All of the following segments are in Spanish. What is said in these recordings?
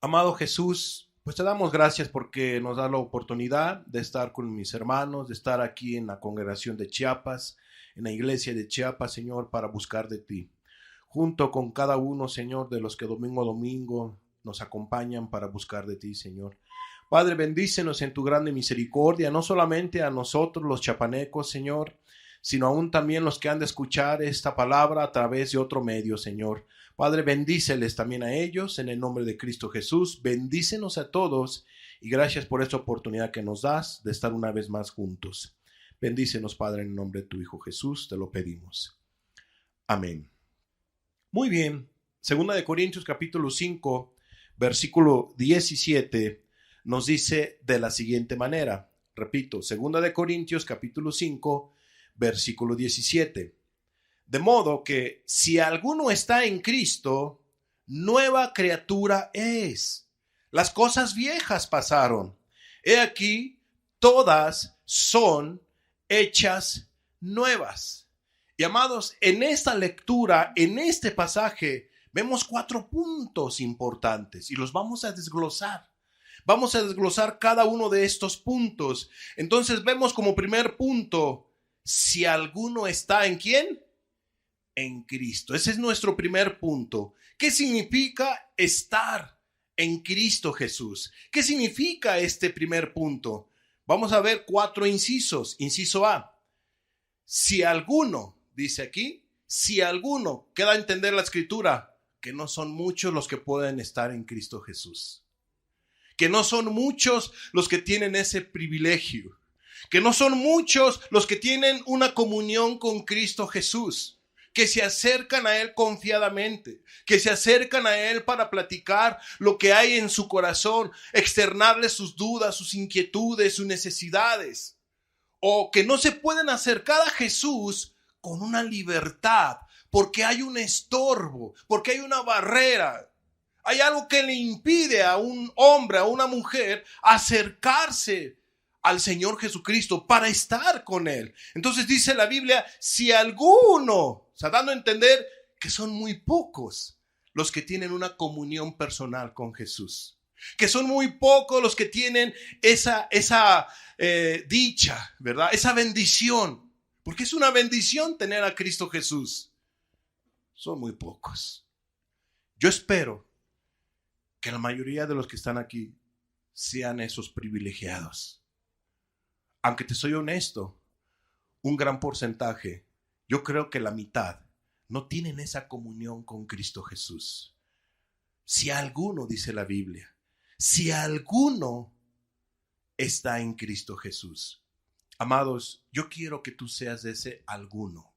Amado Jesús, pues te damos gracias porque nos da la oportunidad de estar con mis hermanos, de estar aquí en la congregación de Chiapas, en la iglesia de Chiapas, Señor, para buscar de ti. Junto con cada uno, Señor, de los que domingo a domingo nos acompañan para buscar de ti, Señor. Padre, bendícenos en tu grande misericordia, no solamente a nosotros los chapanecos, Señor, sino aún también los que han de escuchar esta palabra a través de otro medio, Señor. Padre, bendíceles también a ellos en el nombre de Cristo Jesús. Bendícenos a todos y gracias por esta oportunidad que nos das de estar una vez más juntos. Bendícenos, Padre, en el nombre de tu Hijo Jesús, te lo pedimos. Amén. Muy bien, Segunda de Corintios capítulo 5, versículo 17 nos dice de la siguiente manera. Repito, Segunda de Corintios capítulo 5, versículo 17. De modo que si alguno está en Cristo, nueva criatura es. Las cosas viejas pasaron. He aquí, todas son hechas nuevas. Y amados, en esta lectura, en este pasaje, vemos 4 puntos importantes y los vamos a desglosar. Vamos a desglosar cada uno de estos puntos. Entonces vemos como primer punto, si alguno está en ¿quién? En Cristo. Ese es nuestro primer punto. ¿Qué significa estar en Cristo Jesús? ¿Qué significa este primer punto? Vamos a ver 4 incisos. Inciso A. Si alguno, dice aquí, si alguno, queda a entender la escritura, que no son muchos los que pueden estar en Cristo Jesús. Que no son muchos los que tienen ese privilegio. Que no son muchos los que tienen una comunión con Cristo Jesús. Que se acercan a Él confiadamente, que se acercan a Él para platicar lo que hay en su corazón, externarle sus dudas, sus inquietudes, sus necesidades, o que no se pueden acercar a Jesús con una libertad, porque hay un estorbo, porque hay una barrera, hay algo que le impide a un hombre, a una mujer, acercarse al Señor Jesucristo para estar con Él. Entonces dice la Biblia, si alguno, o sea, dando a entender que son muy pocos los que tienen una comunión personal con Jesús, que son muy pocos los que tienen esa dicha, ¿verdad? Esa bendición, porque es una bendición tener a Cristo Jesús. Son muy pocos. Yo espero que la mayoría de los que están aquí sean esos privilegiados. Aunque te soy honesto, un gran porcentaje, yo creo que la mitad, no tienen esa comunión con Cristo Jesús. Si alguno, dice la Biblia, si alguno está en Cristo Jesús. Amados, yo quiero que tú seas de ese alguno,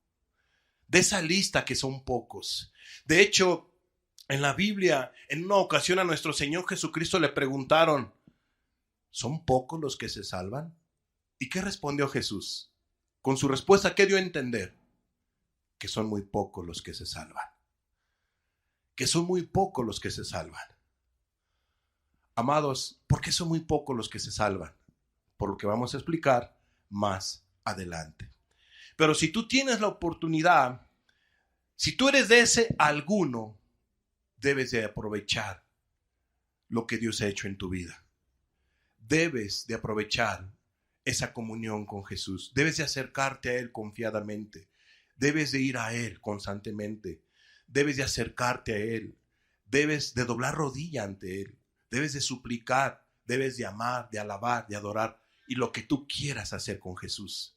de esa lista que son pocos. De hecho, en la Biblia, en una ocasión a nuestro Señor Jesucristo le preguntaron, ¿son pocos los que se salvan? ¿Y qué respondió Jesús? Con su respuesta, ¿qué dio a entender? Que son muy pocos los que se salvan. Que son muy pocos los que se salvan. Amados, ¿por qué son muy pocos los que se salvan? Por lo que vamos a explicar más adelante. Pero si tú tienes la oportunidad, si tú eres de ese alguno, debes de aprovechar lo que Dios ha hecho en tu vida. Debes de aprovechar esa comunión con Jesús. Debes de acercarte a Él confiadamente. Debes de ir a Él constantemente. Debes de acercarte a Él. Debes de doblar rodilla ante Él. Debes de suplicar. Debes de amar, de alabar, de adorar. Y lo que tú quieras hacer con Jesús.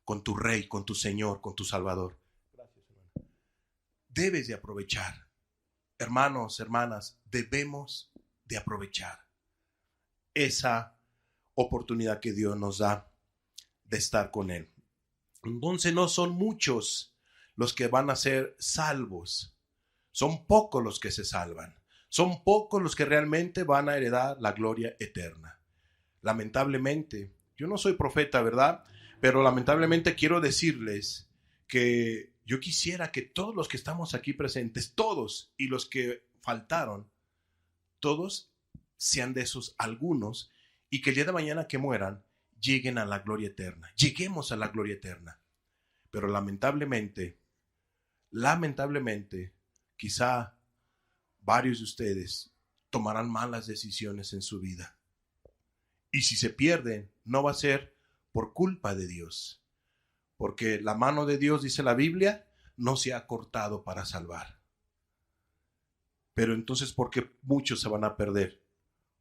Con tu Rey, con tu Señor, con tu Salvador. Gracias, hermano. Debes de aprovechar. Hermanos, hermanas, debemos de aprovechar esa oportunidad que Dios nos da de estar con Él. Entonces no son muchos los que van a ser salvos. Son pocos los que se salvan. Son pocos los que realmente van a heredar la gloria eterna. Lamentablemente, yo no soy profeta, ¿verdad? Pero lamentablemente quiero decirles que yo quisiera que todos los que estamos aquí presentes, todos y los que faltaron, todos sean de esos algunos y que el día de mañana que mueran lleguen a la gloria eterna. Lleguemos a la gloria eterna. Pero lamentablemente, quizá varios de ustedes tomarán malas decisiones en su vida. Y si se pierden, no va a ser por culpa de Dios, porque la mano de Dios, dice la Biblia, no se ha cortado para salvar. Pero entonces, ¿por qué muchos se van a perder?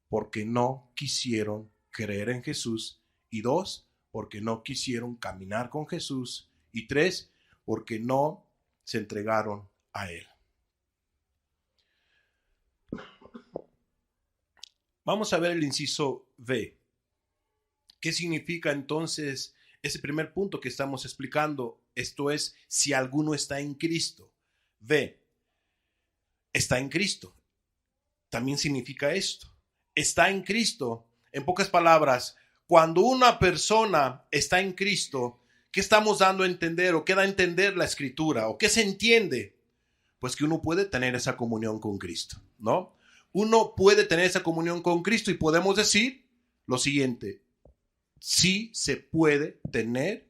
Porque no quisieron creer en Jesús. Y 2, porque no quisieron caminar con Jesús. Y 3, porque no se entregaron a Él. Vamos a ver el inciso B. ¿Qué significa entonces ese primer punto que estamos explicando? Esto es, si alguno está en Cristo. B, está en Cristo. También significa esto. Está en Cristo. En pocas palabras, cuando una persona está en Cristo, ¿qué estamos dando a entender o qué da a entender la Escritura o qué se entiende? Pues que uno puede tener esa comunión con Cristo, ¿no? Uno puede tener esa comunión con Cristo y podemos decir lo siguiente: sí se puede tener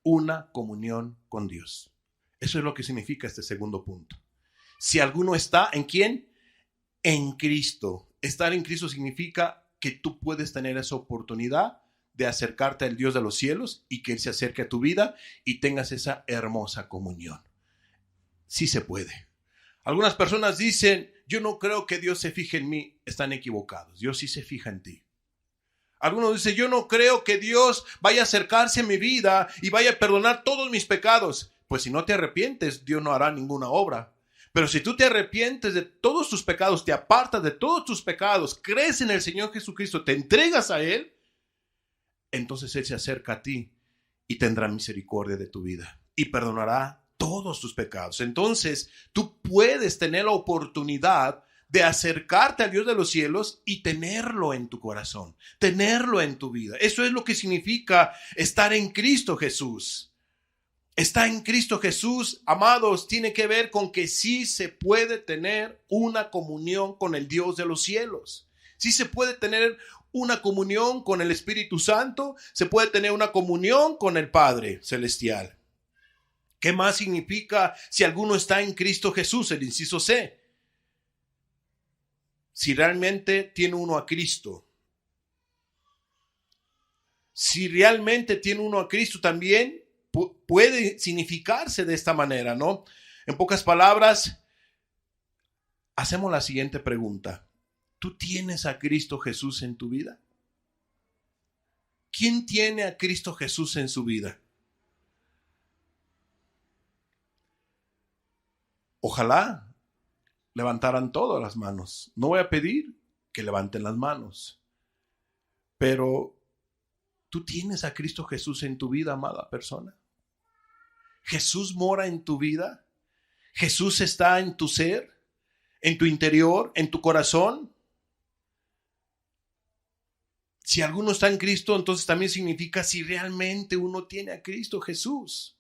una comunión con Dios. Eso es lo que significa este segundo punto. Si alguno está, ¿en quién? En Cristo. Estar en Cristo significa que tú puedes tener esa oportunidad de acercarte al Dios de los cielos y que Él se acerque a tu vida y tengas esa hermosa comunión. Sí se puede. Algunas personas dicen, yo no creo que Dios se fije en mí. Están equivocados. Dios sí se fija en ti. Algunos dicen, yo no creo que Dios vaya a acercarse a mi vida y vaya a perdonar todos mis pecados. Pues si no te arrepientes, Dios no hará ninguna obra. Pero si tú te arrepientes de todos tus pecados, te apartas de todos tus pecados, crees en el Señor Jesucristo, te entregas a Él, entonces Él se acerca a ti y tendrá misericordia de tu vida y perdonará todos tus pecados. Entonces tú puedes tener la oportunidad de acercarte al Dios de los cielos y tenerlo en tu corazón, tenerlo en tu vida. Eso es lo que significa estar en Cristo Jesús. Está en Cristo Jesús, amados, tiene que ver con que sí se puede tener una comunión con el Dios de los cielos. Sí se puede tener una comunión con el Espíritu Santo, se puede tener una comunión con el Padre Celestial. ¿Qué más significa si alguno está en Cristo Jesús? El inciso C. Si realmente tiene uno a Cristo. Si realmente tiene uno a Cristo también puede significarse de esta manera, ¿no? En pocas palabras, hacemos la siguiente pregunta. ¿Tú tienes a Cristo Jesús en tu vida? ¿Quién tiene a Cristo Jesús en su vida? Ojalá levantaran todas las manos. No voy a pedir que levanten las manos, pero ¿tú tienes a Cristo Jesús en tu vida, amada persona? ¿Jesús mora en tu vida? ¿Jesús está en tu ser, en tu interior, en tu corazón? Si alguno está en Cristo, entonces también significa si realmente uno tiene a Cristo Jesús.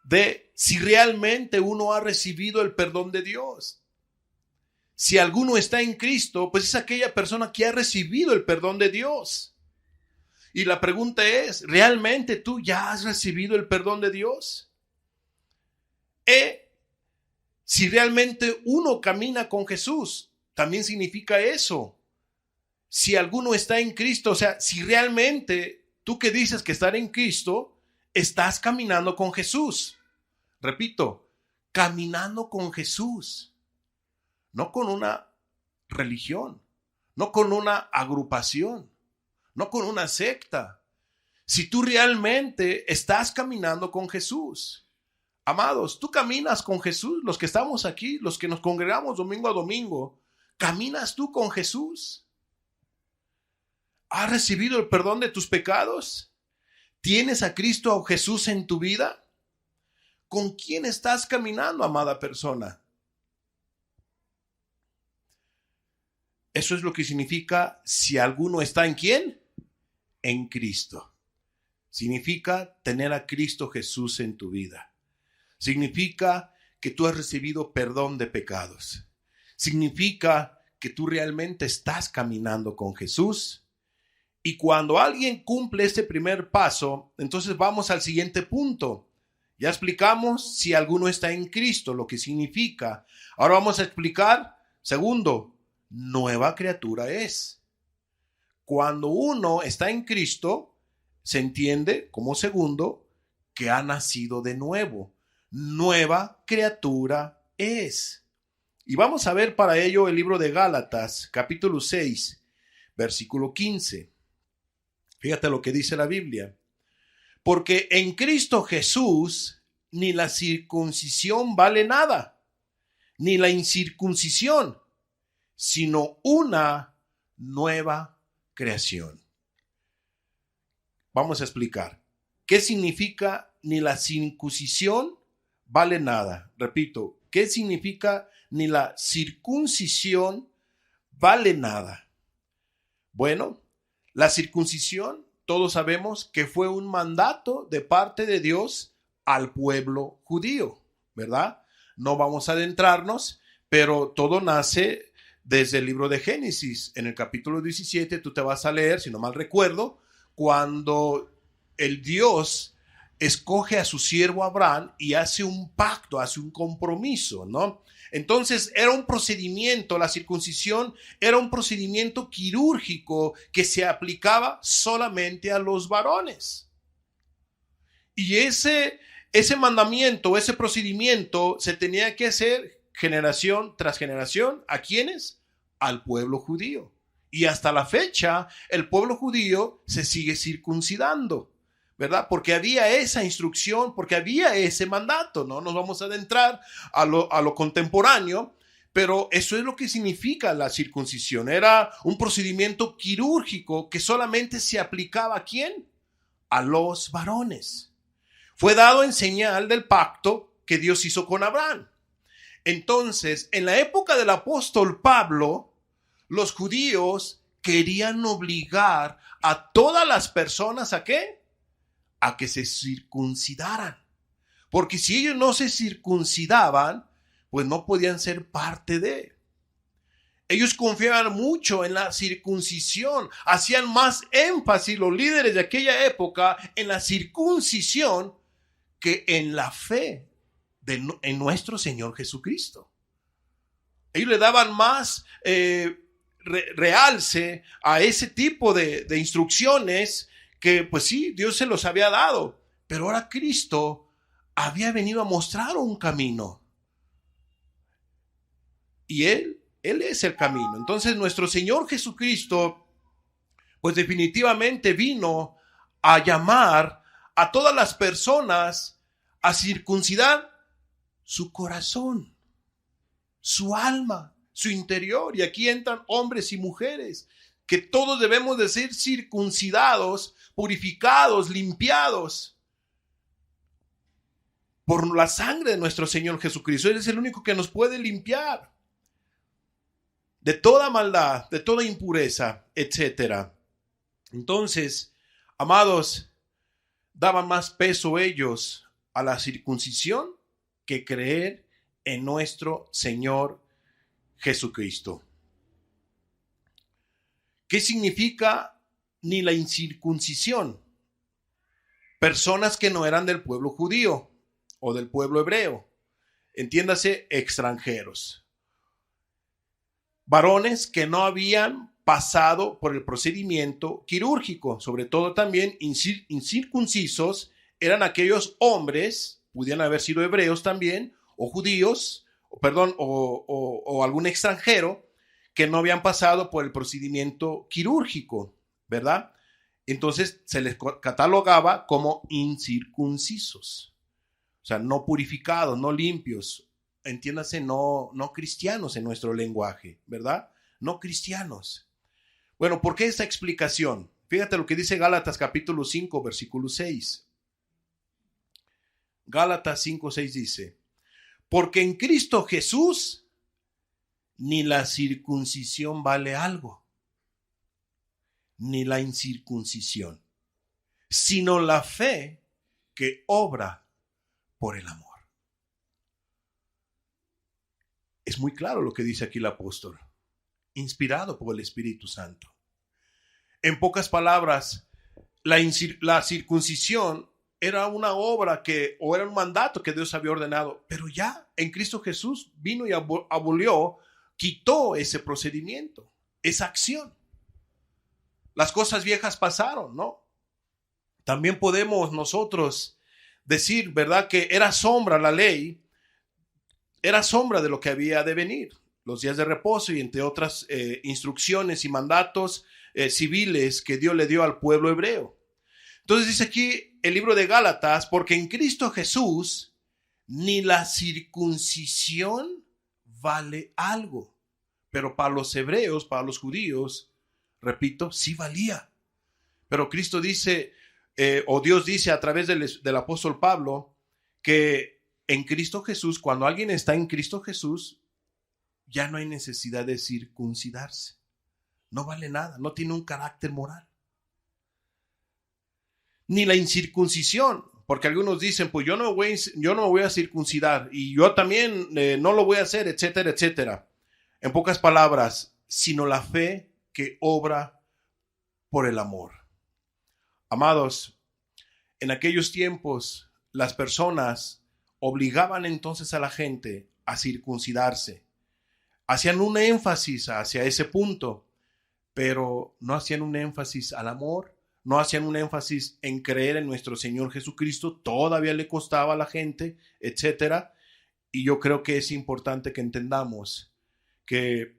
De si realmente uno ha recibido el perdón de Dios. Si alguno está en Cristo, pues es aquella persona que ha recibido el perdón de Dios. Y la pregunta es, ¿realmente tú ya has recibido el perdón de Dios? Si realmente uno camina con Jesús, también significa eso. Si alguno está en Cristo, o sea, si realmente tú que dices que estar en Cristo, estás caminando con Jesús. Repito, caminando con Jesús. No con una religión, no con una agrupación, no con una secta. Si tú realmente estás caminando con Jesús. Amados, tú caminas con Jesús, los que estamos aquí, los que nos congregamos domingo a domingo, ¿caminas tú con Jesús? ¿Has recibido el perdón de tus pecados? ¿Tienes a Cristo o Jesús en tu vida? ¿Con quién estás caminando, amada persona? Eso es lo que significa si alguno está en ¿quién? En Cristo. Significa tener a Cristo Jesús en tu vida. Significa que tú has recibido perdón de pecados. Significa que tú realmente estás caminando con Jesús. Y cuando alguien cumple este primer paso, entonces vamos al siguiente punto. Ya explicamos si alguno está en Cristo, lo que significa. Ahora vamos a explicar Segundo, nueva criatura es. Cuando uno está en Cristo, se entiende como segundo que ha nacido de nuevo. Nueva criatura es. Y vamos a ver para ello el libro de Gálatas, capítulo 6, versículo 15. Fíjate lo que dice la Biblia. Porque en Cristo Jesús ni la circuncisión vale nada, ni la incircuncisión, sino una nueva creación. Vamos a explicar. ¿Qué significa ni la circuncisión vale nada? Repito, ¿qué significa ni la circuncisión vale nada? Bueno, la circuncisión, todos sabemos que fue un mandato de parte de Dios al pueblo judío, ¿verdad? No vamos a adentrarnos, pero todo nace desde el libro de Génesis. En el capítulo 17 tú te vas a leer, si no mal recuerdo, cuando el Dios escoge a su siervo Abraham y hace un pacto, hace un compromiso, ¿no? Entonces era un procedimiento, la circuncisión era un procedimiento quirúrgico que se aplicaba solamente a los varones. Y ese mandamiento, ese procedimiento se tenía que hacer generación tras generación. ¿A quiénes? Al pueblo judío. Y hasta la fecha el pueblo judío se sigue circuncidando, ¿verdad? Porque había esa instrucción, porque había ese mandato. No nos vamos a adentrar a lo contemporáneo, pero eso es lo que significa la circuncisión. Era un procedimiento quirúrgico que solamente se aplicaba ¿a quién? A los varones. Fue dado en señal del pacto que Dios hizo con Abraham. Entonces, en la época del apóstol Pablo, los judíos querían obligar a todas las personas ¿a qué? A que se circuncidaran. Porque si ellos no se circuncidaban, pues no podían ser parte de. Ellos confiaban mucho en la circuncisión, hacían más énfasis los líderes de aquella época en la circuncisión que en la fe en nuestro Señor Jesucristo. Ellos le daban más realce a ese tipo de instrucciones que pues sí, Dios se los había dado, pero ahora Cristo había venido a mostrar un camino. Y Él es el camino. Entonces nuestro Señor Jesucristo pues definitivamente vino a llamar a todas las personas a circuncidar su corazón, su alma, su interior. Y aquí entran hombres y mujeres, que todos debemos de ser circuncidados, purificados, limpiados por la sangre de nuestro Señor Jesucristo. Él es el único que nos puede limpiar de toda maldad, de toda impureza, etc. Entonces, amados, daban más peso ellos a la circuncisión que creer en nuestro Señor Jesucristo. ¿Qué significa ni la incircuncisión? Personas que no eran del pueblo judío o del pueblo hebreo, entiéndase, extranjeros. Varones que no habían pasado por el procedimiento quirúrgico, sobre todo también incircuncisos, eran aquellos hombres, pudieran haber sido hebreos también, o judíos, o algún extranjero, que no habían pasado por el procedimiento quirúrgico, ¿verdad? Entonces se les catalogaba como incircuncisos, o sea, no purificados, no limpios, entiéndase, no cristianos en nuestro lenguaje, ¿verdad? No cristianos. Bueno, ¿por qué esta explicación? Fíjate lo que dice Gálatas capítulo 5, versículo 6. Gálatas 5, 6 dice: porque en Cristo Jesús ni la circuncisión vale algo, ni la incircuncisión, sino la fe que obra por el amor. Es muy claro lo que dice aquí el apóstol, inspirado por el Espíritu Santo. En pocas palabras, la circuncisión era una obra era un mandato que Dios había ordenado, pero ya en Cristo Jesús vino y abolió quitó ese procedimiento, esa acción. Las cosas viejas pasaron, ¿no? También podemos nosotros decir, ¿verdad?, que era sombra la ley, era sombra de lo que había de venir, los días de reposo y entre otras instrucciones y mandatos civiles que Dios le dio al pueblo hebreo. Entonces dice aquí el libro de Gálatas, porque en Cristo Jesús ni la circuncisión vale algo, pero para los hebreos, para los judíos, repito, sí valía. Pero Cristo dice, o Dios dice a través del apóstol Pablo, que en Cristo Jesús, cuando alguien está en Cristo Jesús, ya no hay necesidad de circuncidarse. No vale nada, no tiene un carácter moral. Ni la incircuncisión, porque algunos dicen, pues yo no me voy a circuncidar y yo también no lo voy a hacer, etcétera, etcétera. En pocas palabras, sino la fe que obra por el amor. Amados, en aquellos tiempos las personas obligaban entonces a la gente a circuncidarse. Hacían un énfasis hacia ese punto, pero no hacían un énfasis al amor, no hacían un énfasis en creer en nuestro Señor Jesucristo. Todavía le costaba a la gente, etcétera. Y yo creo que es importante que entendamos que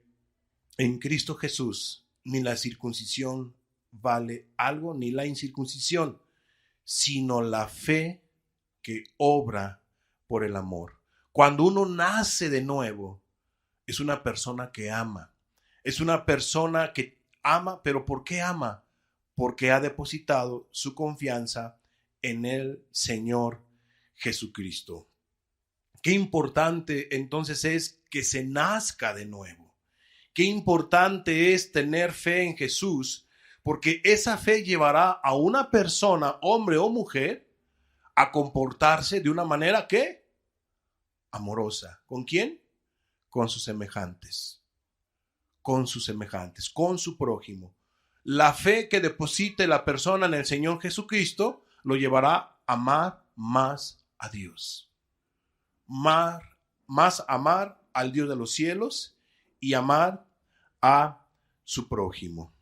en Cristo Jesús ni la circuncisión vale algo, ni la incircuncisión, sino la fe que obra por el amor. Cuando uno nace de nuevo, es una persona que ama. Es una persona que ama, pero ¿por qué ama? Porque ha depositado su confianza en el Señor Jesucristo. Qué importante entonces es que se nazca de nuevo. Qué importante es tener fe en Jesús, porque esa fe llevará a una persona, hombre o mujer, a comportarse de una manera que amorosa. ¿Con quién? Con sus semejantes. Con sus semejantes, con su prójimo. La fe que deposite la persona en el Señor Jesucristo lo llevará a amar más a Dios. Más amar al Dios de los cielos y amar a su prójimo.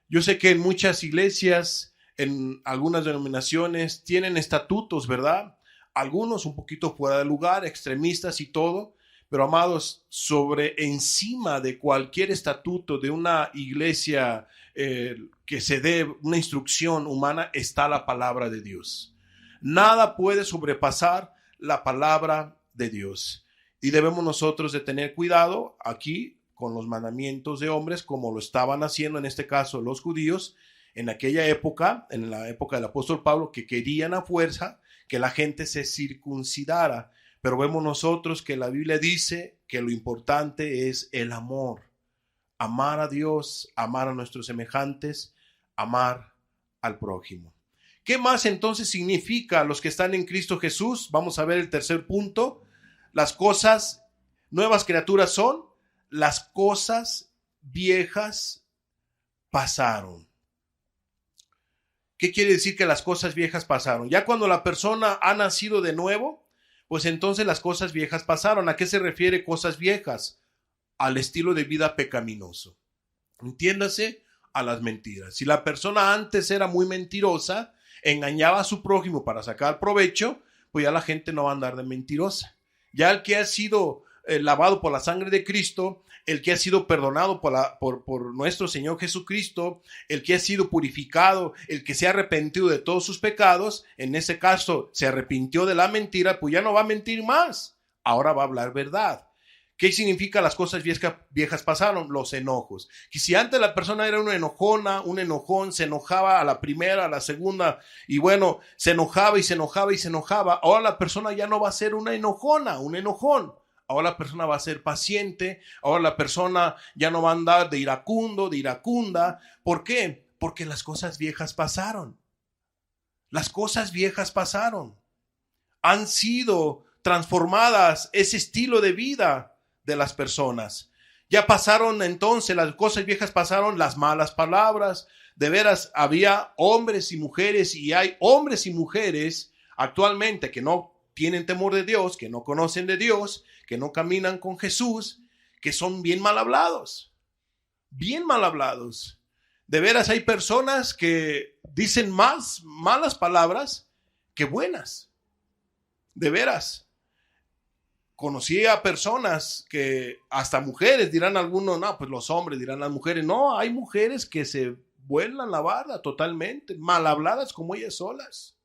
Yo sé que en muchas iglesias, en algunas denominaciones, tienen estatutos, ¿verdad? Algunos un poquito fuera de lugar, extremistas y todo. Pero amados, sobre encima de cualquier estatuto de una iglesia que se dé una instrucción humana está la palabra de Dios. Nada puede sobrepasar la palabra de Dios. Y debemos nosotros de tener cuidado aquí con los mandamientos de hombres, como lo estaban haciendo en este caso los judíos en aquella época, en la época del apóstol Pablo, que querían a fuerza que la gente se circuncidara. Pero vemos nosotros que la Biblia dice que lo importante es el amor. Amar a Dios, amar a nuestros semejantes, amar al prójimo. ¿Qué más entonces significa los que están en Cristo Jesús? Vamos a ver el tercer punto. Las cosas, nuevas criaturas son, las cosas viejas pasaron. ¿Qué quiere decir que las cosas viejas pasaron? Ya cuando la persona ha nacido de nuevo, pues entonces las cosas viejas pasaron. ¿A qué se refiere cosas viejas? Al estilo de vida pecaminoso. Entiéndase, a las mentiras. Si la persona antes era muy mentirosa, engañaba a su prójimo para sacar provecho, pues ya la gente no va a andar de mentirosa. Ya el que ha sido lavado por la sangre de Cristo, el que ha sido perdonado por nuestro Señor Jesucristo, el que ha sido purificado, el que se ha arrepentido de todos sus pecados, en ese caso se arrepintió de la mentira, pues ya no va a mentir más, ahora va a hablar verdad. ¿Qué significa las cosas viejas pasaron? Los enojos. Que si antes la persona era una enojona, un enojón, se enojaba a la primera, a la segunda, y bueno, se enojaba y se enojaba y se enojaba, ahora la persona ya no va a ser una enojona, un enojón. Ahora la persona va a ser paciente, ahora la persona ya no va a andar de iracundo, de iracunda. ¿Por qué? Porque las cosas viejas pasaron. Las cosas viejas pasaron. Han sido transformadas ese estilo de vida de las personas. Ya pasaron entonces, las cosas viejas pasaron, las malas palabras. De veras, había hombres y mujeres, y hay hombres y mujeres actualmente que no tienen temor de Dios, que no conocen de Dios, que no caminan con Jesús, que son bien mal hablados. Bien mal hablados. De veras hay personas que dicen más malas palabras que buenas. De veras. Conocí a personas que, hasta mujeres, dirán algunos, no, pues los hombres, dirán las mujeres. No, hay mujeres que se vuelan la barda totalmente, mal habladas como ellas solas.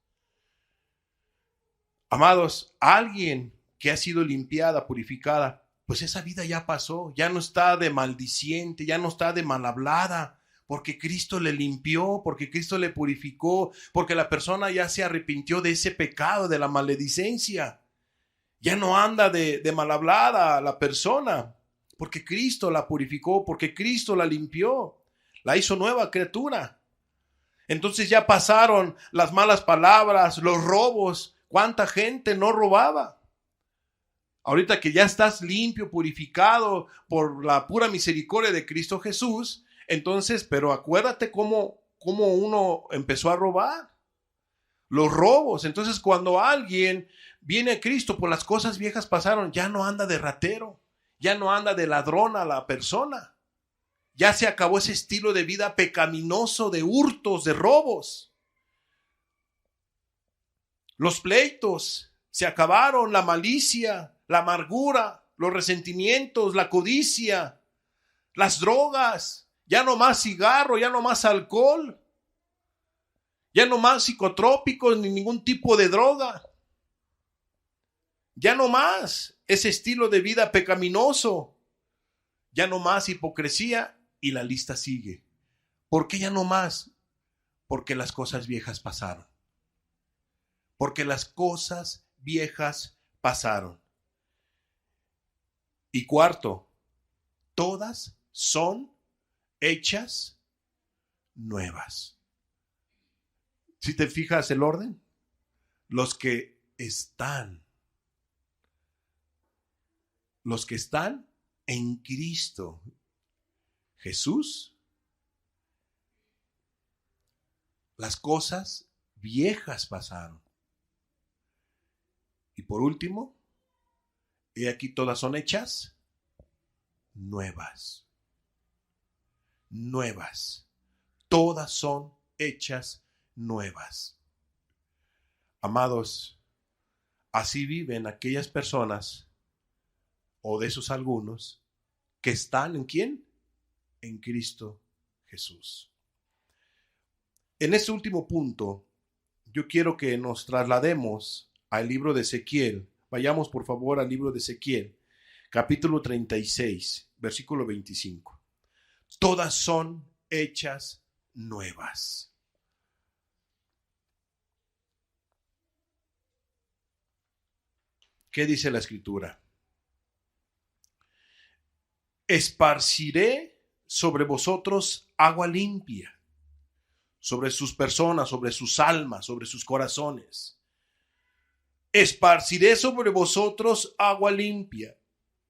Amados, alguien que ha sido limpiada, purificada, pues esa vida ya pasó, ya no está de maldiciente, ya no está de mal hablada, porque Cristo le limpió, porque Cristo le purificó, porque la persona ya se arrepintió de ese pecado, de la maledicencia. Ya no anda de mal hablada la persona, porque Cristo la purificó, porque Cristo la limpió, la hizo nueva criatura. Entonces ya pasaron las malas palabras, los robos. ¿Cuánta gente no robaba? Ahorita que ya estás limpio, purificado por la pura misericordia de Cristo Jesús, entonces, pero acuérdate cómo uno empezó a robar. Los robos. Entonces, cuando alguien viene a Cristo, pues las cosas viejas pasaron, ya no anda de ratero, ya no anda de ladrón a la persona. Ya se acabó ese estilo de vida pecaminoso de hurtos, de robos. Los pleitos se acabaron, la malicia, la amargura, los resentimientos, la codicia, las drogas, ya no más cigarro, ya no más alcohol, ya no más psicotrópicos ni ningún tipo de droga, ya no más ese estilo de vida pecaminoso, ya no más hipocresía y la lista sigue. ¿Por qué ya no más? Porque las cosas viejas pasaron. Porque las cosas viejas pasaron. Y cuarto, todas son hechas nuevas. Si te fijas el orden, los que están en Cristo Jesús, las cosas viejas pasaron. Y por último, he aquí todas son hechas nuevas. Nuevas. Todas son hechas nuevas. Amados, así viven aquellas personas, o de esos algunos, que están ¿en quién? En Cristo Jesús. En este último punto, yo quiero que nos traslademos al libro de Ezequiel. Vayamos por favor al libro de Ezequiel, capítulo 36, versículo 25. Todas son hechas nuevas. ¿Qué dice la Escritura? Esparciré sobre vosotros agua limpia, sobre sus personas, sobre sus almas, sobre sus corazones. Esparciré sobre vosotros agua limpia,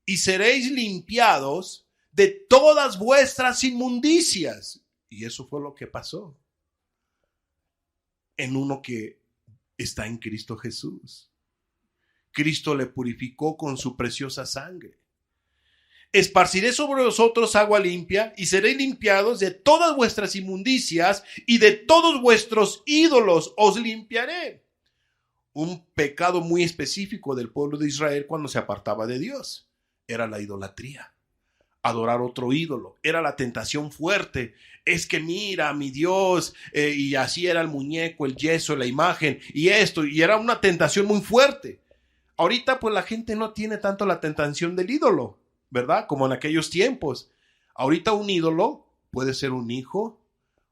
y seréis limpiados de todas vuestras inmundicias. Y eso fue lo que pasó en uno que está en Cristo Jesús. Cristo le purificó con su preciosa sangre. Esparciré sobre vosotros agua limpia, y seréis limpiados de todas vuestras inmundicias, y de todos vuestros ídolos os limpiaré. Un pecado muy específico del pueblo de Israel cuando se apartaba de Dios era la idolatría. Adorar otro ídolo. Era la tentación fuerte. Es que mira, mi Dios, y así era el muñeco, el yeso, la imagen, y esto, y era una tentación muy fuerte. Ahorita pues la gente no tiene tanto la tentación del ídolo, ¿verdad? Como en aquellos tiempos. Ahorita un ídolo puede ser un hijo,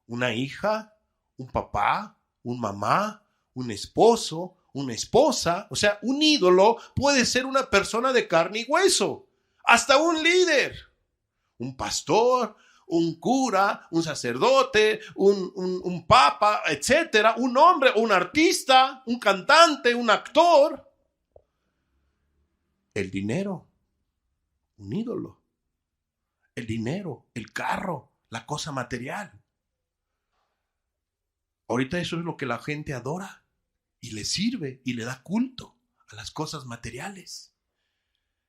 una hija, un papá, un mamá, un esposo, una esposa. O sea, un ídolo puede ser una persona de carne y hueso, hasta un líder, un pastor, un cura, un sacerdote, un papa, etcétera, un hombre, un artista, un cantante, un actor. El dinero, un ídolo. El dinero, el carro, la cosa material. Ahorita eso es lo que la gente adora y le sirve y le da culto a las cosas materiales.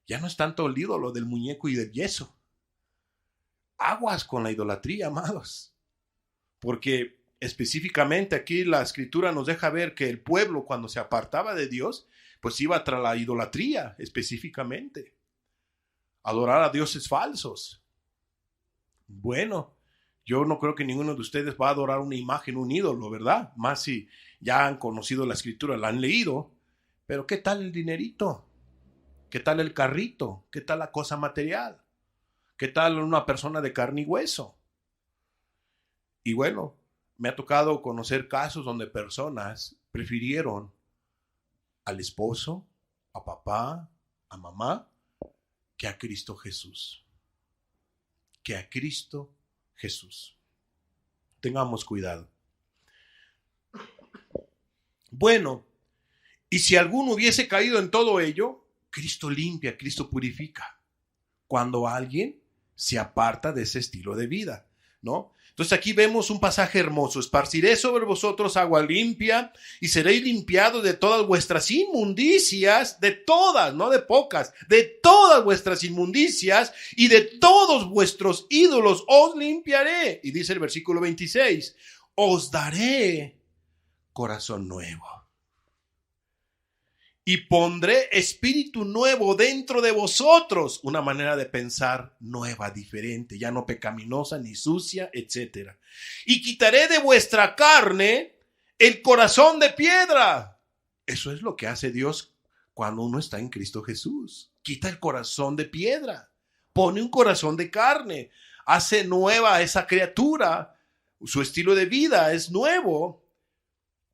Ya no es tanto el ídolo del muñeco y del yeso. Aguas con la idolatría, amados. Porque específicamente aquí la escritura nos deja ver que el pueblo, cuando se apartaba de Dios, pues iba tras la idolatría específicamente. Adorar a dioses falsos. Bueno, yo no creo que ninguno de ustedes va a adorar una imagen, un ídolo, ¿verdad? Más si ya han conocido la escritura, la han leído. Pero ¿qué tal el dinerito? ¿Qué tal el carrito? ¿Qué tal la cosa material? ¿Qué tal una persona de carne y hueso? Y bueno, me ha tocado conocer casos donde personas prefirieron al esposo, a papá, a mamá, que a Cristo Jesús. Que a Cristo Jesús. Tengamos cuidado. Bueno, y si alguno hubiese caído en todo ello, Cristo limpia, Cristo purifica. Cuando alguien se aparta de ese estilo de vida, ¿no? Entonces aquí vemos un pasaje hermoso. Esparciré sobre vosotros agua limpia y seréis limpiados de todas vuestras inmundicias, de todas, no de pocas, de todas vuestras inmundicias y de todos vuestros ídolos os limpiaré. Y dice el versículo 26, os daré corazón nuevo. Y pondré espíritu nuevo dentro de vosotros, una manera de pensar nueva, diferente, ya no pecaminosa ni sucia, etc. Y quitaré de vuestra carne el corazón de piedra. Eso es lo que hace Dios cuando uno está en Cristo Jesús. Quita el corazón de piedra, pone un corazón de carne, hace nueva a esa criatura, su estilo de vida es nuevo.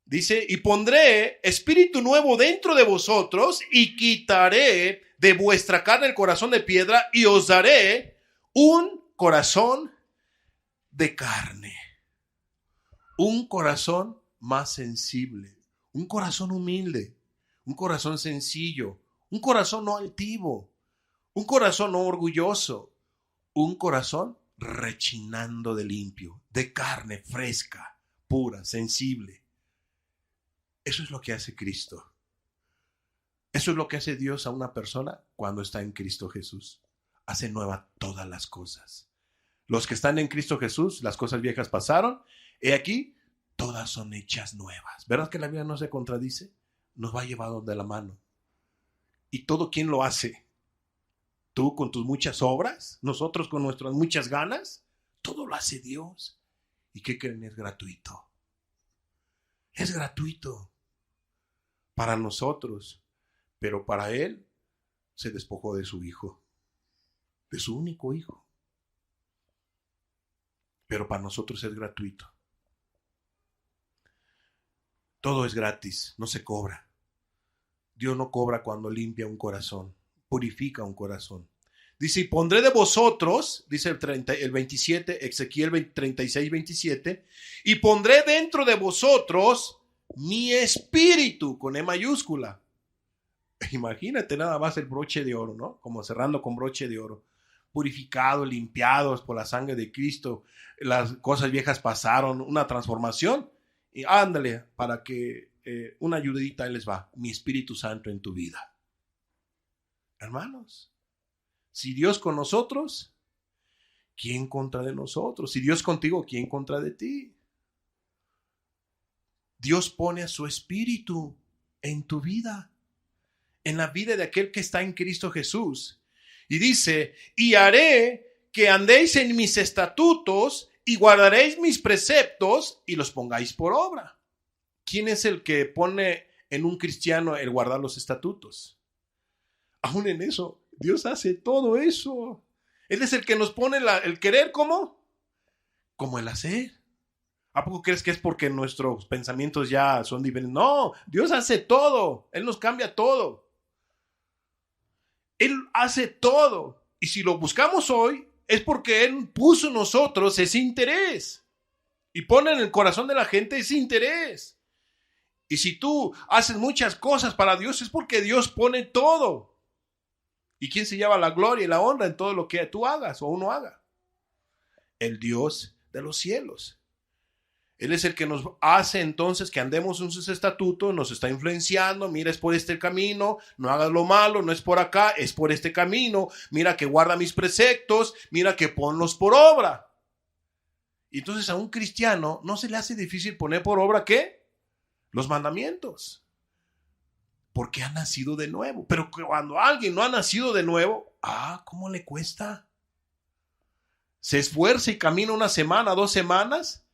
Dice, y pondré espíritu nuevo dentro de vosotros y quitaré de vuestra carne el corazón de piedra y os daré un corazón de carne. Un corazón más sensible, un corazón humilde, un corazón sencillo, un corazón no altivo, un corazón no orgulloso, un corazón rechinando de limpio, de carne fresca, pura, sensible. Eso es lo que hace Cristo. Eso es lo que hace Dios a una persona cuando está en Cristo Jesús. Hace nueva todas las cosas. Los que están en Cristo Jesús, las cosas viejas pasaron. He aquí, todas son hechas nuevas. ¿Verdad que la Biblia no se contradice? Nos va llevando de la mano. ¿Y todo quién lo hace? ¿Tú con tus muchas obras? ¿Nosotros con nuestras muchas ganas? Todo lo hace Dios. ¿Y qué creen? Es gratuito. Es gratuito para nosotros, pero para Él se despojó de su hijo, de su único hijo. Pero para nosotros es gratuito. Todo es gratis, no se cobra. Dios no cobra cuando limpia un corazón, purifica un corazón. Dice, y pondré de vosotros, dice el 27, Ezequiel 36, 27, y pondré dentro de vosotros mi espíritu, con E mayúscula. Imagínate nada más el broche de oro, ¿no? Como cerrando con broche de oro. Purificados, limpiados por la sangre de Cristo. Las cosas viejas pasaron, una transformación. Y ándale, para que una ayudita ahí les va. Mi Espíritu Santo en tu vida. Hermanos, si Dios con nosotros, ¿quién contra de nosotros? Si Dios contigo, ¿quién contra de ti? Dios pone a su Espíritu en tu vida, en la vida de aquel que está en Cristo Jesús. Y dice, y haré que andéis en mis estatutos y guardaréis mis preceptos y los pongáis por obra. ¿Quién es el que pone en un cristiano el guardar los estatutos? Aún en eso, Dios hace todo eso. Él es el que nos pone el querer, ¿cómo? Como el hacer. ¿A poco crees que es porque nuestros pensamientos ya son diferentes? No, Dios hace todo. Él nos cambia todo. Él hace todo. Y si lo buscamos hoy, es porque Él puso en nosotros ese interés. Y pone en el corazón de la gente ese interés. Y si tú haces muchas cosas para Dios, es porque Dios pone todo. ¿Y quién se lleva la gloria y la honra en todo lo que tú hagas o uno haga? El Dios de los cielos. Él es el que nos hace entonces que andemos en sus estatutos, nos está influenciando. Mira, es por este camino, no hagas lo malo, no es por acá, es por este camino. Mira que guarda mis preceptos, mira que ponlos por obra. Y entonces a un cristiano no se le hace difícil poner por obra ¿qué? Los mandamientos. Porque ha nacido de nuevo. Pero cuando alguien no ha nacido de nuevo, ¿cómo le cuesta? Se esfuerza y camina una semana, 2 semanas.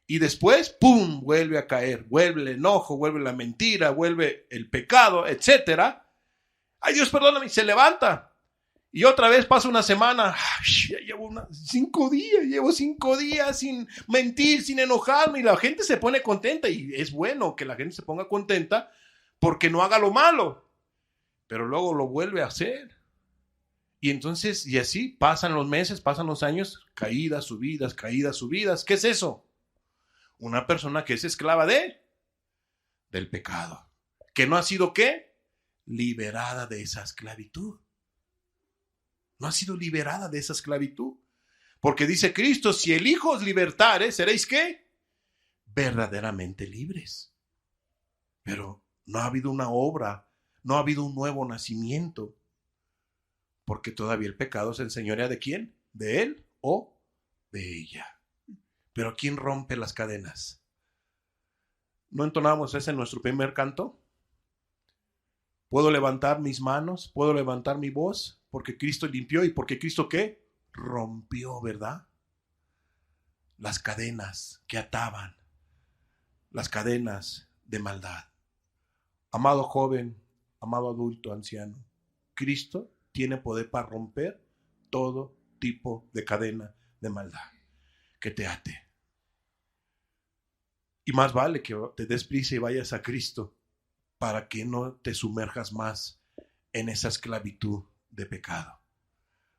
Y después, ¡pum!, vuelve a caer, vuelve el enojo, vuelve la mentira, vuelve el pecado, etcétera. Ay, Dios, perdóname, se levanta. Y otra vez pasa una semana, ya llevo 5 días sin mentir, sin enojarme. Y la gente se pone contenta. Y es bueno que la gente se ponga contenta porque no haga lo malo. Pero luego lo vuelve a hacer. Y entonces, y así pasan los meses, pasan los años, caídas, subidas, caídas, subidas. ¿Qué es eso? Una persona que es esclava del pecado. Que no ha sido ¿qué? Liberada de esa esclavitud. No ha sido liberada de esa esclavitud. Porque dice Cristo, si el Hijo os libertare, ¿seréis qué? Verdaderamente libres. Pero no ha habido una obra, no ha habido un nuevo nacimiento. Porque todavía el pecado se enseñorea ¿de quién? ¿De él o de ella? Pero ¿quién rompe las cadenas? ¿No entonamos ese en nuestro primer canto? ¿Puedo levantar mis manos? ¿Puedo levantar mi voz? Porque Cristo limpió y porque Cristo ¿qué? Rompió, ¿verdad? Las cadenas que ataban, las cadenas de maldad. Amado joven, amado adulto, anciano, Cristo tiene poder para romper todo tipo de cadena de maldad que te ate. Y más vale que te des prisa y vayas a Cristo para que no te sumerjas más en esa esclavitud de pecado.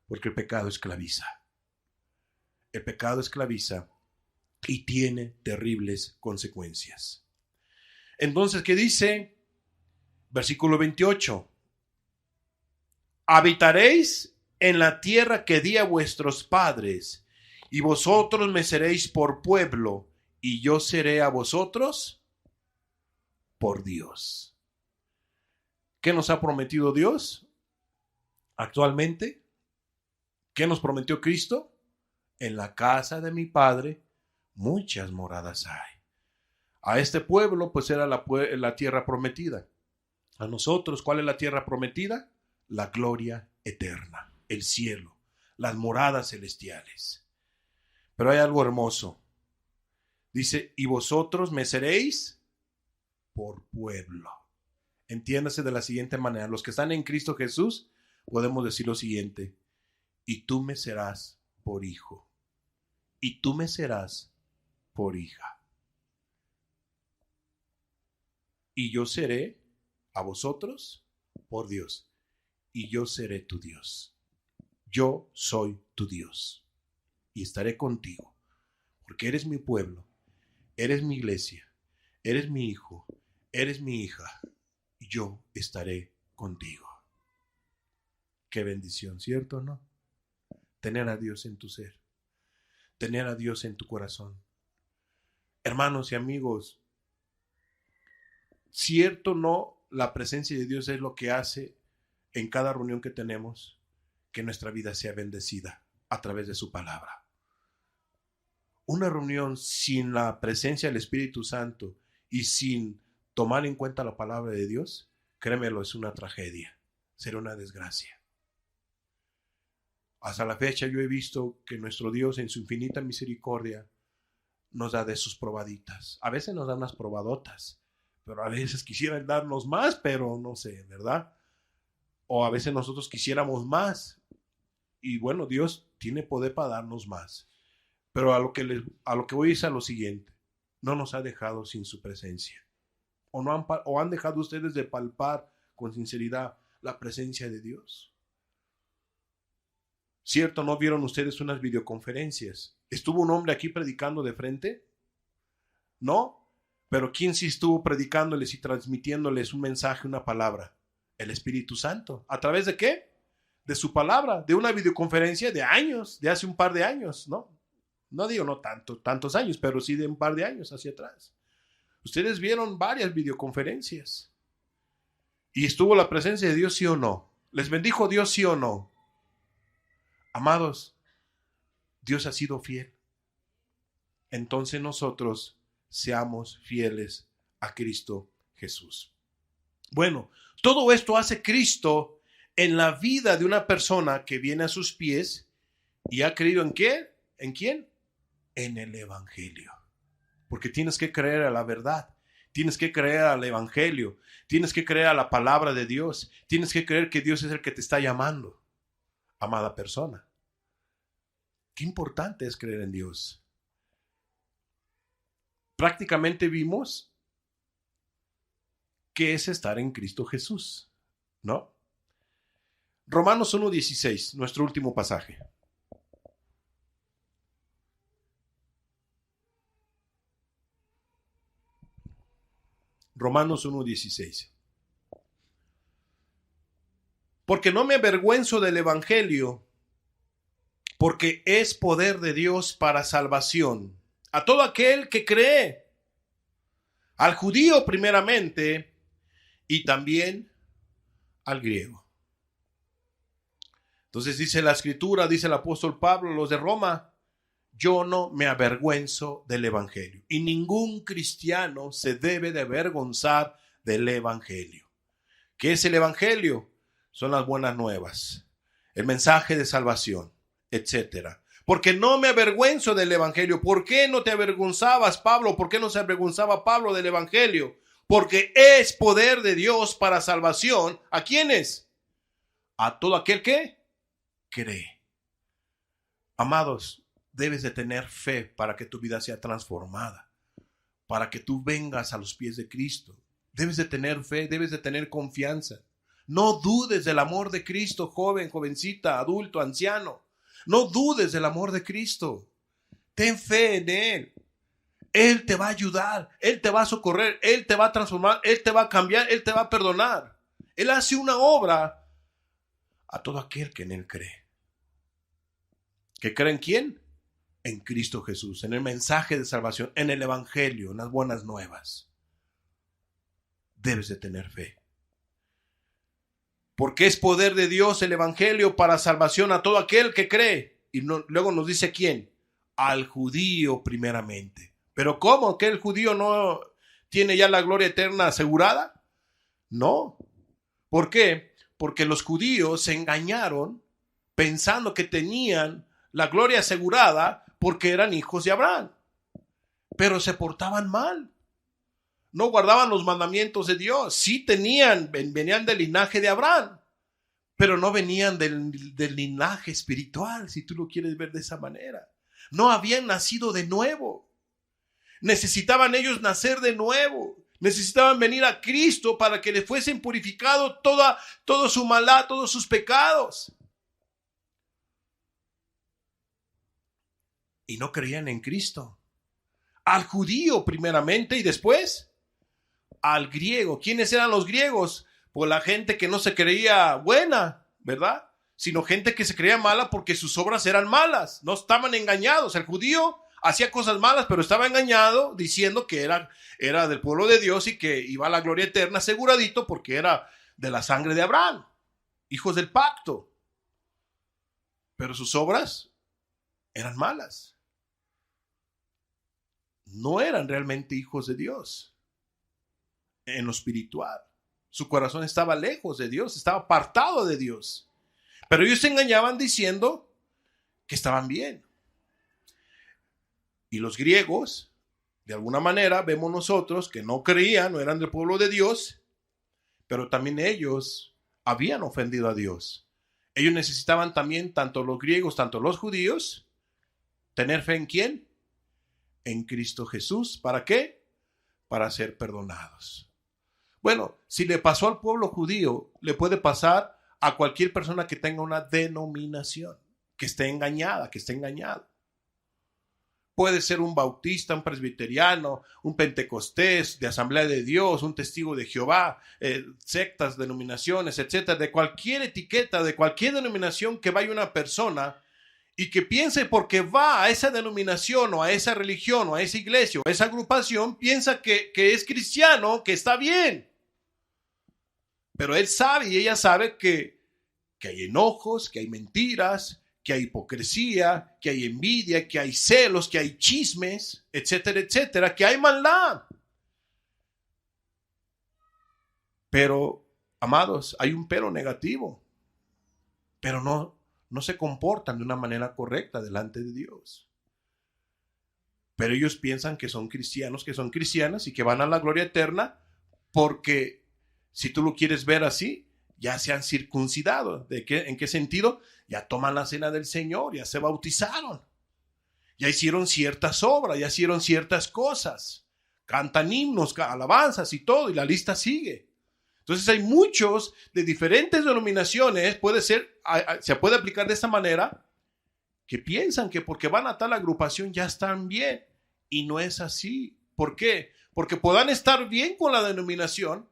Porque el pecado esclaviza. El pecado esclaviza y tiene terribles consecuencias. Entonces, ¿qué dice? Versículo 28. Habitaréis en la tierra que di a vuestros padres, y vosotros me seréis por pueblo, y yo seré a vosotros por Dios. ¿Qué nos ha prometido Dios actualmente? ¿Qué nos prometió Cristo? En la casa de mi Padre muchas moradas hay. A este pueblo pues era la tierra prometida. A nosotros, ¿cuál es la tierra prometida? La gloria eterna, el cielo, las moradas celestiales. Pero hay algo hermoso. Dice, y vosotros me seréis por pueblo. Entiéndase de la siguiente manera. Los que están en Cristo Jesús, podemos decir lo siguiente. Y tú me serás por hijo. Y tú me serás por hija. Y yo seré a vosotros por Dios. Y yo seré tu Dios. Yo soy tu Dios. Y estaré contigo. Porque eres mi pueblo. Eres mi iglesia. Eres mi hijo. Eres mi hija. Y yo estaré contigo. Qué bendición, ¿cierto o no? Tener a Dios en tu ser. Tener a Dios en tu corazón. Hermanos y amigos, cierto o no, la presencia de Dios es lo que hace en cada reunión que tenemos que nuestra vida sea bendecida a través de su palabra. Una reunión sin la presencia del Espíritu Santo y sin tomar en cuenta la palabra de Dios, créemelo, es una tragedia, será una desgracia. Hasta la fecha yo he visto que nuestro Dios en su infinita misericordia nos da de sus probaditas. A veces nos da unas probadotas, pero a veces quisieran darnos más, pero no sé, ¿verdad? O a veces nosotros quisiéramos más. Y bueno, Dios tiene poder para darnos más. Pero a lo que voy es a lo siguiente. No nos ha dejado sin su presencia. O han dejado ustedes de palpar con sinceridad la presencia de Dios. ¿Cierto? ¿No vieron ustedes unas videoconferencias? ¿Estuvo un hombre aquí predicando de frente? ¿No? Pero ¿quién sí estuvo predicándoles y transmitiéndoles un mensaje, una palabra? El Espíritu Santo. ¿A través de qué? De su palabra, de una videoconferencia de años, de hace un par de años, ¿no? No digo no tantos años, pero sí de un par de años hacia atrás. Ustedes vieron varias videoconferencias. ¿Y estuvo la presencia de Dios, sí o no? ¿Les bendijo Dios, sí o no? Amados, Dios ha sido fiel. Entonces nosotros seamos fieles a Cristo Jesús. Bueno, todo esto hace Cristo en la vida de una persona que viene a sus pies y ha creído ¿en qué? ¿En quién? En el Evangelio. Porque tienes que creer a la verdad. Tienes que creer al Evangelio. Tienes que creer a la palabra de Dios. Tienes que creer que Dios es el que te está llamando. Amada persona. Qué importante es creer en Dios. Prácticamente vimos qué es estar en Cristo Jesús, ¿no? Romanos 1:16, nuestro último pasaje. Romanos 1:16. Porque no me avergüenzo del Evangelio, porque es poder de Dios para salvación a todo aquel que cree, al judío primeramente y también al griego. Entonces dice la Escritura, dice el apóstol Pablo, los de Roma, yo no me avergüenzo del Evangelio. Y ningún cristiano se debe de avergonzar del Evangelio. ¿Qué es el Evangelio? Son las buenas nuevas, el mensaje de salvación, etcétera. Porque no me avergüenzo del Evangelio. ¿Por qué no te avergonzabas, Pablo? ¿Por qué no se avergonzaba Pablo del Evangelio? Porque es poder de Dios para salvación. ¿A quiénes? A todo aquel que cree. Amados, debes de tener fe para que tu vida sea transformada, para que tú vengas a los pies de Cristo. Debes de tener fe, debes de tener confianza. No dudes del amor de Cristo, joven, jovencita, adulto, anciano. No dudes del amor de Cristo. Ten fe en Él. Él te va a ayudar, Él te va a socorrer, Él te va a transformar, Él te va a cambiar, Él te va a perdonar. Él hace una obra a todo aquel que en Él cree. ¿Que cree en quién? En Cristo Jesús, en el mensaje de salvación, en el Evangelio, en las buenas nuevas. Debes de tener fe. Porque es poder de Dios el Evangelio para salvación a todo aquel que cree. Y luego nos dice ¿quién? Al judío primeramente. ¿Pero cómo? ¿Que el judío no tiene ya la gloria eterna asegurada? No. ¿Por qué? Porque los judíos se engañaron pensando que tenían la gloria asegurada porque eran hijos de Abraham. Pero se portaban mal. No guardaban los mandamientos de Dios. Sí venían del linaje de Abraham, pero no venían del linaje espiritual, si tú lo quieres ver de esa manera. No habían nacido de nuevo. Necesitaban ellos nacer de nuevo. Necesitaban venir a Cristo para que le fuesen purificado todo su maldad, todos sus pecados. Y no creían en Cristo. Al judío primeramente y después al griego. ¿Quiénes eran los griegos? Pues la gente que no se creía buena, ¿verdad? Sino gente que se creía mala porque sus obras eran malas. No estaban engañados. El judío hacía cosas malas, pero estaba engañado diciendo que era del pueblo de Dios y que iba a la gloria eterna aseguradito porque era de la sangre de Abraham, hijos del pacto. Pero sus obras eran malas. No eran realmente hijos de Dios. En lo espiritual, su corazón estaba lejos de Dios, estaba apartado de Dios, pero ellos se engañaban diciendo que estaban bien. Y los griegos, de alguna manera, vemos nosotros que no creían, no eran del pueblo de Dios, pero también ellos habían ofendido a Dios. Ellos necesitaban también, tanto los griegos, tanto los judíos, tener fe en ¿quién? En Cristo Jesús. ¿Para qué? Para ser perdonados. Bueno, si le pasó al pueblo judío, le puede pasar a cualquier persona que tenga una denominación, que esté engañada, que esté engañado. Puede ser un bautista, un presbiteriano, un pentecostés, de Asamblea de Dios, un testigo de Jehová, sectas, denominaciones, etcétera, de cualquier etiqueta, de cualquier denominación que vaya una persona y que piense porque va a esa denominación o a esa religión o a esa iglesia o a esa agrupación, piensa que es cristiano, que está bien. Pero él sabe y ella sabe que hay enojos, que hay mentiras, que hay hipocresía, que hay envidia, que hay celos, que hay chismes, etcétera, etcétera, que hay maldad. Pero, amados, hay un pero negativo. Pero no se comportan de una manera correcta delante de Dios. Pero ellos piensan que son cristianos, que son cristianas y que van a la gloria eterna porque, si tú lo quieres ver así, ya se han circuncidado. ¿En qué sentido? Ya toman la cena del Señor, ya se bautizaron, ya hicieron ciertas obras, ya hicieron ciertas cosas, cantan himnos, alabanzas y todo, y la lista sigue. Entonces hay muchos de diferentes denominaciones, se puede aplicar de esta manera, que piensan que porque van a tal agrupación ya están bien, y no es así. ¿Por qué? Porque puedan estar bien con la denominación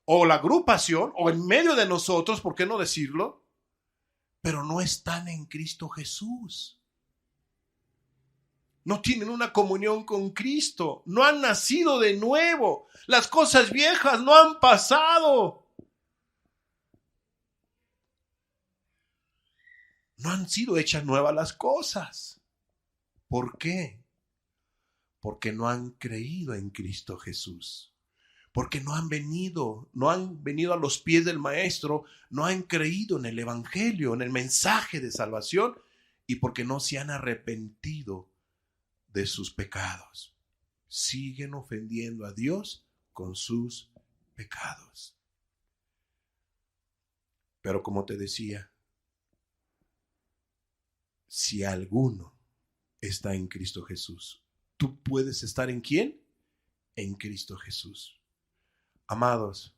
o la agrupación o en medio de nosotros, ¿por qué no decirlo? Pero no están en Cristo Jesús. No tienen una comunión con Cristo, no han nacido de nuevo, las cosas viejas no han pasado. No han sido hechas nuevas las cosas. ¿Por qué? Porque no han creído en Cristo Jesús. Porque no han venido a los pies del Maestro, no han creído en el Evangelio, en el mensaje de salvación, y porque no se han arrepentido de sus pecados. Siguen ofendiendo a Dios con sus pecados. Pero como te decía, si alguno está en Cristo Jesús, ¿tú puedes estar en quién? En Cristo Jesús. Amados,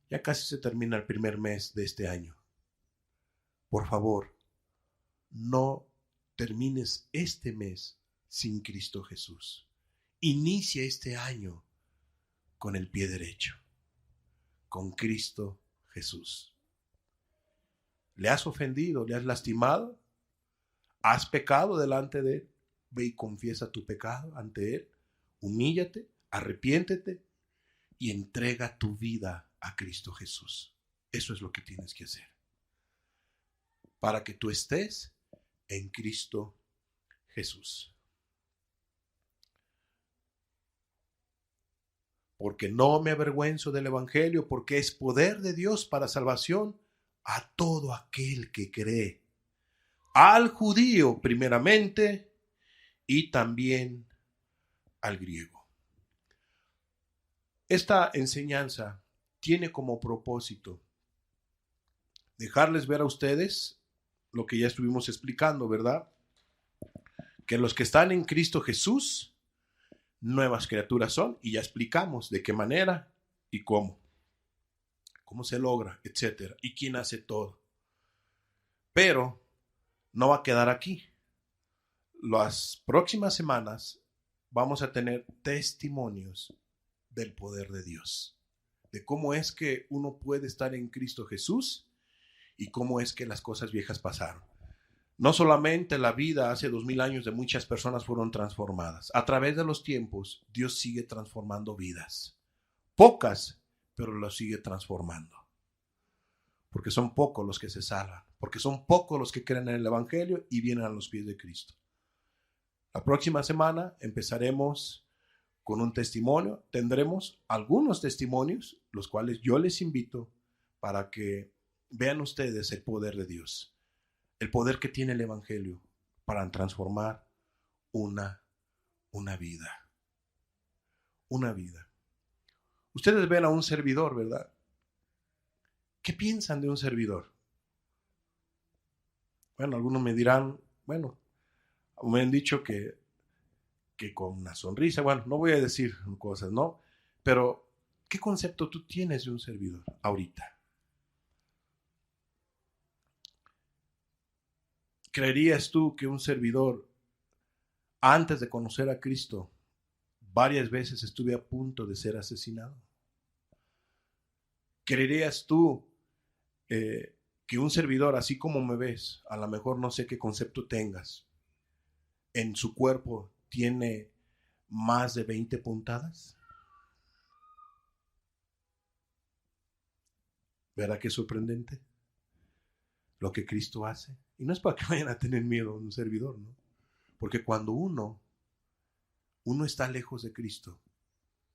ya casi se termina el primer mes de este año. Por favor, no termines este mes sin Cristo Jesús. Inicia este año con el pie derecho, con Cristo Jesús. ¿Le has ofendido? ¿Le has lastimado? ¿Has pecado delante de Él? Ve y confiesa tu pecado ante Él. Humíllate, arrepiéntete y entrega tu vida a Cristo Jesús. Eso es lo que tienes que hacer para que tú estés en Cristo Jesús. Porque no me avergüenzo del Evangelio, porque es poder de Dios para salvación a todo aquel que cree, al judío primeramente y también al griego. Esta enseñanza tiene como propósito dejarles ver a ustedes lo que ya estuvimos explicando, ¿verdad? Que los que están en Cristo Jesús, nuevas criaturas son, y ya explicamos de qué manera y cómo se logra, etcétera, y quién hace todo. Pero no va a quedar aquí. Las próximas semanas vamos a tener testimonios del poder de Dios, de cómo es que uno puede estar en Cristo Jesús y cómo es que las cosas viejas pasaron. No solamente la vida hace 2000 años de muchas personas fueron transformadas. A través de los tiempos, Dios sigue transformando vidas. Pocas, pero lo sigue transformando. Porque son pocos los que se salvan. Porque son pocos los que creen en el Evangelio y vienen a los pies de Cristo. La próxima semana empezaremos con un testimonio. Tendremos algunos testimonios, los cuales yo les invito para que vean ustedes el poder de Dios. El poder que tiene el Evangelio para transformar una vida. Una vida. Ustedes ven a un servidor, ¿verdad? ¿Qué piensan de un servidor? Bueno, algunos me dirán, bueno, me han dicho que con una sonrisa, bueno, no voy a decir cosas, ¿no? Pero, ¿qué concepto tú tienes de un servidor ahorita? ¿Creerías tú que un servidor, antes de conocer a Cristo, varias veces estuve a punto de ser asesinado? ¿Creerías tú que un servidor, así como me ves, a lo mejor no sé qué concepto tengas, en su cuerpo tiene más de 20 puntadas? ¿Verdad que es sorprendente lo que Cristo hace? Y no es para que vayan a tener miedo a un servidor, ¿no? Porque cuando uno está lejos de Cristo,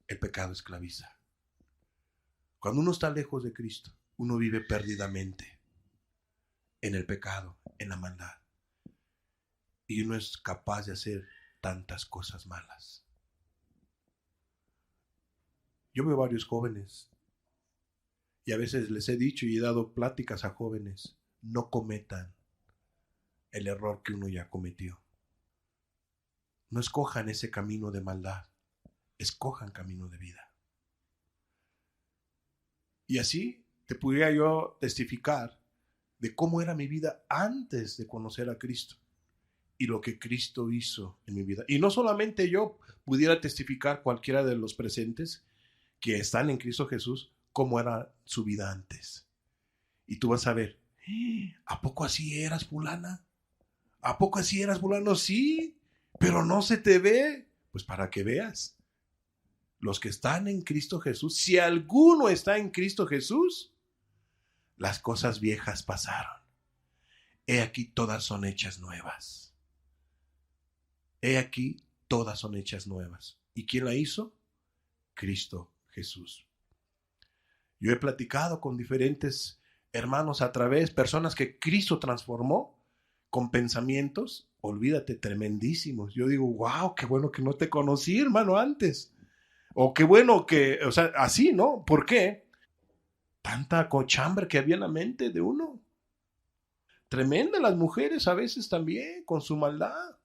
el pecado esclaviza. Cuando uno está lejos de Cristo, uno vive perdidamente en el pecado, en la maldad. Y uno es capaz de hacer tantas cosas malas. Yo veo varios jóvenes y a veces les he dicho y he dado pláticas a jóvenes: no cometan el error que uno ya cometió. No escojan ese camino de maldad, escojan camino de vida. Y así te podría yo testificar de cómo era mi vida antes de conocer a Cristo y lo que Cristo hizo en mi vida. Y no solamente yo, pudiera testificar cualquiera de los presentes que están en Cristo Jesús cómo era su vida antes. Y tú vas a ver: ¿a poco así eras, fulana? ¿A poco así eras, fulano? Sí, pero no se te ve. Pues para que veas, los que están en Cristo Jesús, si alguno está en Cristo Jesús, las cosas viejas pasaron. He aquí todas son hechas nuevas. He aquí todas son hechas nuevas. ¿Y quién la hizo? Cristo Jesús. Yo he platicado con diferentes hermanos a través, personas que Cristo transformó con pensamientos, olvídate, tremendísimos. Yo digo: wow, qué bueno que no te conocí, hermano, antes. O qué bueno que, o sea, así, ¿no? ¿Por qué? Tanta cochambre que había en la mente de uno. Tremenda las mujeres a veces también, con su maldad,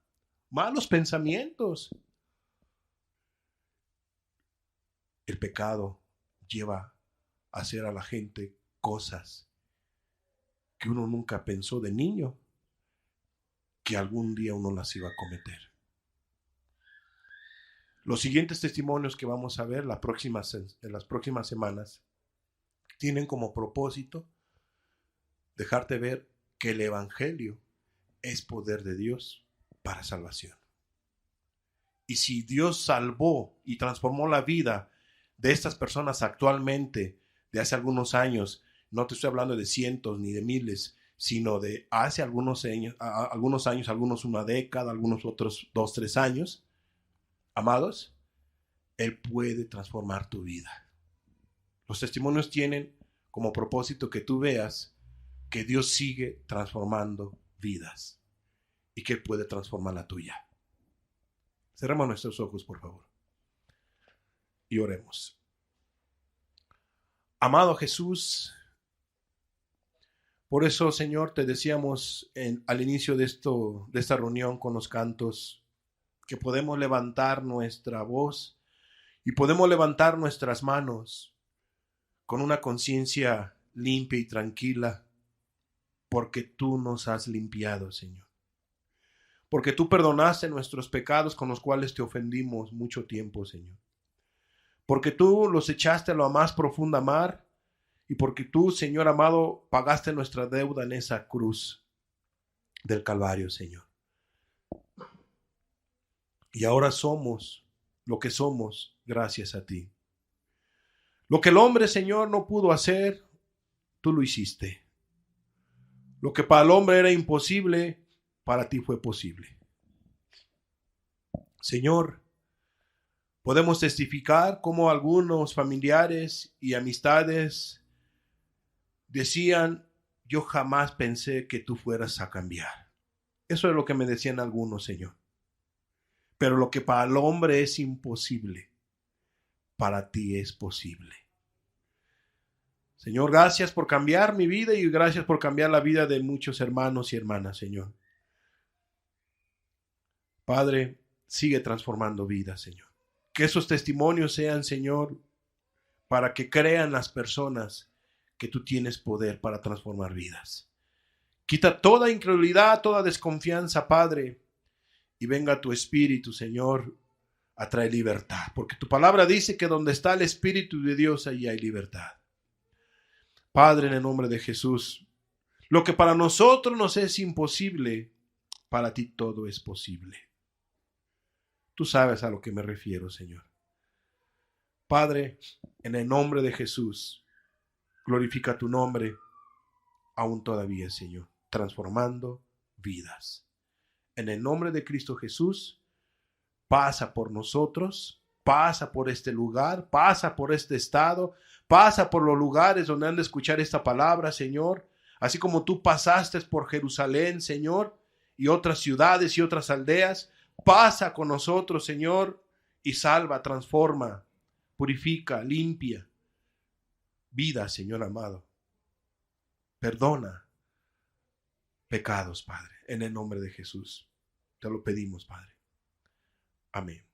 malos pensamientos. El pecado lleva a hacer a la gente cosas que uno nunca pensó de niño que algún día uno las iba a cometer. Los siguientes testimonios que vamos a ver en las próximas semanas tienen como propósito dejarte ver que el Evangelio es poder de Dios para salvación. Y si Dios salvó y transformó la vida de estas personas actualmente, de hace algunos años, no te estoy hablando de cientos ni de miles, sino de hace algunos años, algunos una década, algunos otros 2, 3 años, amados, Él puede transformar tu vida. Los testimonios tienen como propósito que tú veas que Dios sigue transformando vidas y que Él puede transformar la tuya. Cerremos nuestros ojos, por favor, y oremos. Amado Jesús, por eso, Señor, te decíamos al inicio de esta reunión con los cantos, que podemos levantar nuestra voz y podemos levantar nuestras manos con una conciencia limpia y tranquila, porque tú nos has limpiado, Señor. Porque tú perdonaste nuestros pecados con los cuales te ofendimos mucho tiempo, Señor. Porque tú los echaste a la más profunda mar, y porque tú, Señor amado, pagaste nuestra deuda en esa cruz del Calvario, Señor. Y ahora somos lo que somos gracias a ti. Lo que el hombre, Señor, no pudo hacer, tú lo hiciste. Lo que para el hombre era imposible, para ti fue posible. Señor, podemos testificar cómo algunos familiares y amistades decían: yo jamás pensé que tú fueras a cambiar. Eso es lo que me decían algunos, Señor. Pero lo que para el hombre es imposible, para ti es posible. Señor, gracias por cambiar mi vida y gracias por cambiar la vida de muchos hermanos y hermanas, Señor. Padre, sigue transformando vidas, Señor. Que esos testimonios sean, Señor, para que crean las personas que tú tienes poder para transformar vidas. Quita toda incredulidad, toda desconfianza, Padre, y venga tu Espíritu, Señor, a traer libertad. Porque tu palabra dice que donde está el Espíritu de Dios, allí hay libertad. Padre, en el nombre de Jesús, Lo que para nosotros nos es imposible, para ti todo es posible. Tú sabes a lo que me refiero, Señor. Padre, en el nombre de Jesús, glorifica tu nombre aún todavía, Señor, transformando vidas. En el nombre de Cristo Jesús, pasa por nosotros, pasa por este lugar, pasa por este estado, pasa por los lugares donde han de escuchar esta palabra, Señor. Así como tú pasaste por Jerusalén, Señor, y otras ciudades y otras aldeas, pasa con nosotros, Señor, y salva, transforma, purifica, limpia vida, Señor amado. Perdona pecados, Padre, en el nombre de Jesús. Te lo pedimos, Padre. Amén.